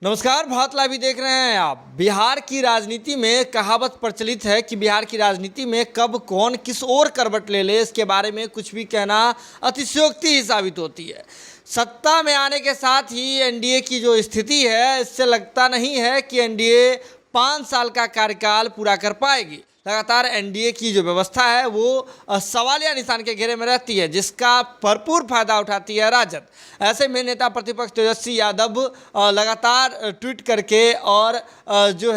नमस्कार, भारत लाइव देख रहे हैं आप। बिहार की राजनीति में कहावत प्रचलित है कि बिहार की राजनीति में कब कौन किस ओर करवट ले ले, इसके बारे में कुछ भी कहना अतिशयोक्ति ही साबित होती है। सत्ता में आने के साथ ही एनडीए की जो स्थिति है, इससे लगता नहीं है कि एनडीए 5 साल का कार्यकाल पूरा कर पाएगी। लगातार एनडीए की जो व्यवस्था है वो सवालिया निशान के घेरे में रहती है, जिसका भरपूर फायदा उठाती है राजद। ऐसे में नेता प्रतिपक्ष तेजस्वी यादव लगातार ट्वीट करके और जो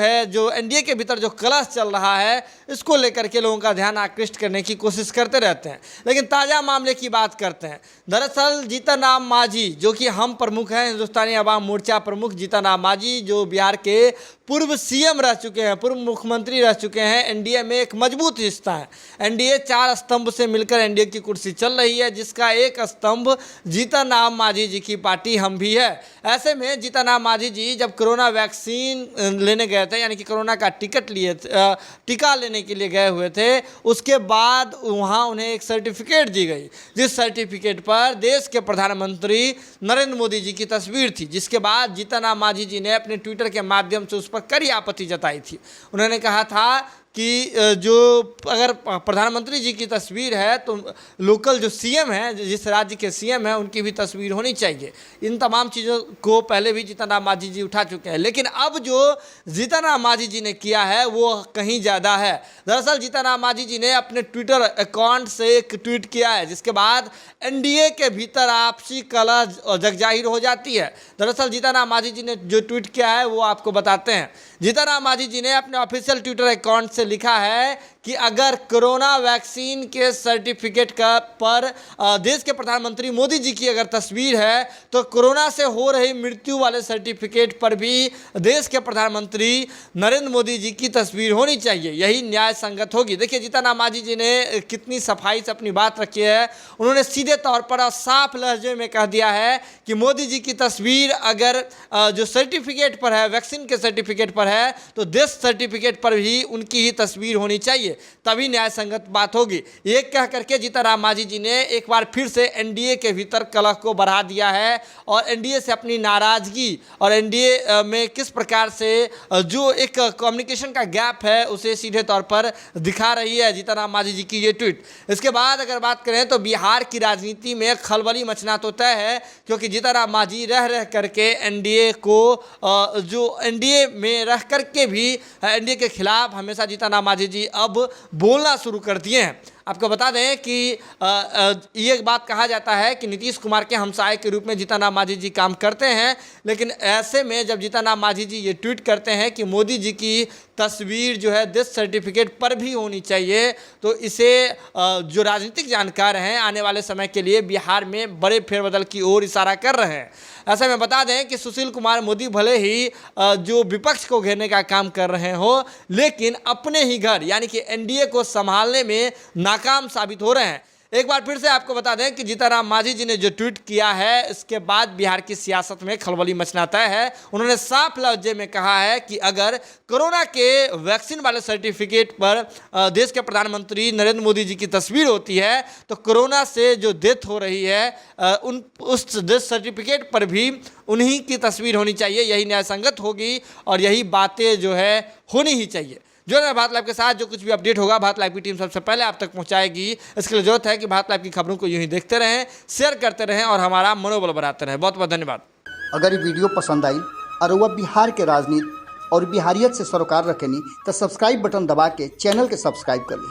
एनडीए के भीतर जो कलह चल रहा है, इसको लेकर के लोगों का ध्यान आकृष्ट करने की कोशिश करते रहते हैं। लेकिन ताज़ा मामले की बात करते हैं। दरअसल जीतन राम मांझी, जो कि हम प्रमुख हैं, हिंदुस्तानी अवाम मोर्चा प्रमुख जीतन राम मांझी, जो बिहार के पूर्व सीएम रह चुके हैं, पूर्व मुख्यमंत्री रह चुके हैं, एनडीए में एक मजबूत हिस्सा है। एनडीए 4 स्तंभ से मिलकर एनडीए की कुर्सी चल रही है, जिसका एक स्तंभ जीतन राम मांझी जी की पार्टी हम भी है। ऐसे में जीतन राम मांझी जी जब कोरोना वैक्सीन लेने गए थे, यानी कि कोरोना का टीका लेने के लिए गए हुए थे, उसके बाद वहाँ उन्हें एक सर्टिफिकेट दी गई, जिस सर्टिफिकेट पर देश के प्रधानमंत्री नरेंद्र मोदी जी की तस्वीर थी। जिसके बाद जीतन राम मांझी जी ने अपने ट्विटर के माध्यम से उस पर कड़ी आपत्ति जताई थी। उन्होंने कहा था कि जो अगर प्रधानमंत्री जी की तस्वीर है तो लोकल जो सीएम है, जिस राज्य के सीएम है, उनकी भी तस्वीर होनी चाहिए। इन तमाम चीज़ों को पहले भी जीतन राम मांझी जी उठा चुके हैं, लेकिन अब जो जीतन राम मांझी जी ने किया है वो कहीं ज़्यादा है। दरअसल जीतन राम मांझी जी ने अपने ट्विटर अकाउंट से एक ट्वीट किया है, जिसके बाद एनडीए के भीतर आपसी कलह जगजाहिर हो जाती है। दरअसल जीतन राम मांझी जी ने जो ट्वीट किया है वो आपको बताते हैं। जीतन राम मांझी जी ने अपने ऑफिशियल ट्विटर अकाउंट से लिखा है कि अगर कोरोना वैक्सीन के सर्टिफिकेट पर देश के प्रधानमंत्री मोदी जी की अगर तस्वीर है, तो कोरोना से हो रही मृत्यु वाले सर्टिफिकेट पर भी देश के प्रधानमंत्री नरेंद्र मोदी जी की तस्वीर होनी चाहिए। यही न्याय संगत होगी। देखिए जीतन राम मांझी जी ने कितनी सफाई से अपनी बात रखी है। उन्होंने सीधे तौर पर और साफ लहजे में कह दिया है कि मोदी जी की तस्वीर अगर जो सर्टिफिकेट पर है, वैक्सीन के सर्टिफिकेट पर है, तो देश सर्टिफिकेट पर भी उनकी ही तस्वीर होनी चाहिए, तभी न्याय संगत बात होगी। ये कह करके जीतन राम मांझी जी ने एक बार फिर से एनडीए के भीतर कलह को बढ़ा दिया है और एनडीए से अपनी नाराजगी और एनडीए में किस प्रकार से जो एक कम्युनिकेशन का गैप है उसे सीधे तौर पर दिखा रही है जीतन राम मांझी जी की ये ट्वीट। इसके बाद अगर बात करें तो बिहार की राजनीति में खलबली मचना तो तय है, क्योंकि जीतन राम मांझी रह करके एनडीए को जो एनडीए में रह करके भी एनडीए के खिलाफ हमेशा जीतन राम मांझी जी अब बोलना शुरू कर दिए हैं। आपको बता दें कि ये बात कहा जाता है कि नीतीश कुमार के हमसाये के रूप में जीतन राम मांझी जी काम करते हैं, लेकिन ऐसे में जब जीतन राम मांझी जी ये ट्वीट करते हैं कि मोदी जी की तस्वीर जो है डेथ सर्टिफिकेट पर भी होनी चाहिए, तो इसे जो राजनीतिक जानकार हैं आने वाले समय के लिए बिहार में बड़े फेरबदल की ओर इशारा कर रहे हैं। ऐसे में बता दें कि सुशील कुमार मोदी भले ही जो विपक्ष को घेरने का काम कर रहे हो, लेकिन अपने ही घर यानी कि एनडीए को संभालने में नाकाम साबित हो रहे हैं। एक बार फिर से आपको बता दें कि जीतन राम मांझी जी ने जो ट्वीट किया है, इसके बाद बिहार की सियासत में खलबली मचना तय है। उन्होंने साफ लफ्ज़ में कहा है कि अगर कोरोना के वैक्सीन वाले सर्टिफिकेट पर देश के प्रधानमंत्री नरेंद्र मोदी जी की तस्वीर होती है, तो कोरोना से जो डेथ हो रही है उस डेथ सर्टिफिकेट पर भी उन्हीं की तस्वीर होनी चाहिए। यही न्याय संगत होगी और यही बातें जो है होनी ही चाहिए। जो है भारत लाइव के साथ जो कुछ भी अपडेट होगा, भारत लाइव की टीम सबसे पहले आप तक पहुंचाएगी। इसके लिए जरूरत है कि भारत लाइव की खबरों को यूं ही देखते रहें, शेयर करते रहें और हमारा मनोबल बढ़ाते रहें। बहुत बहुत धन्यवाद। अगर ये वीडियो पसंद आई और वह बिहार के राजनीति और बिहारियत से सरोकार रखेनी तो सब्सक्राइब बटन दबा के चैनल के सब्सक्राइब कर ली।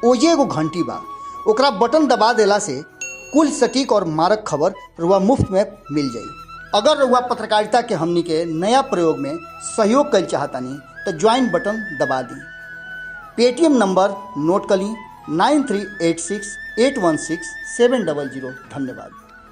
ओजे एगो घंटी बा, ओकरा बटन दबा देला से कुल सटीक और मारक खबर रुआ मुफ्त में मिल जाई। अगर रुआ पत्रकारिता के हमनी के नया प्रयोग में सहयोग कर चाहतानी तो ज्वाइन बटन दबा दी। पेटीएम नंबर नोट कर ली 9386816700। धन्यवाद।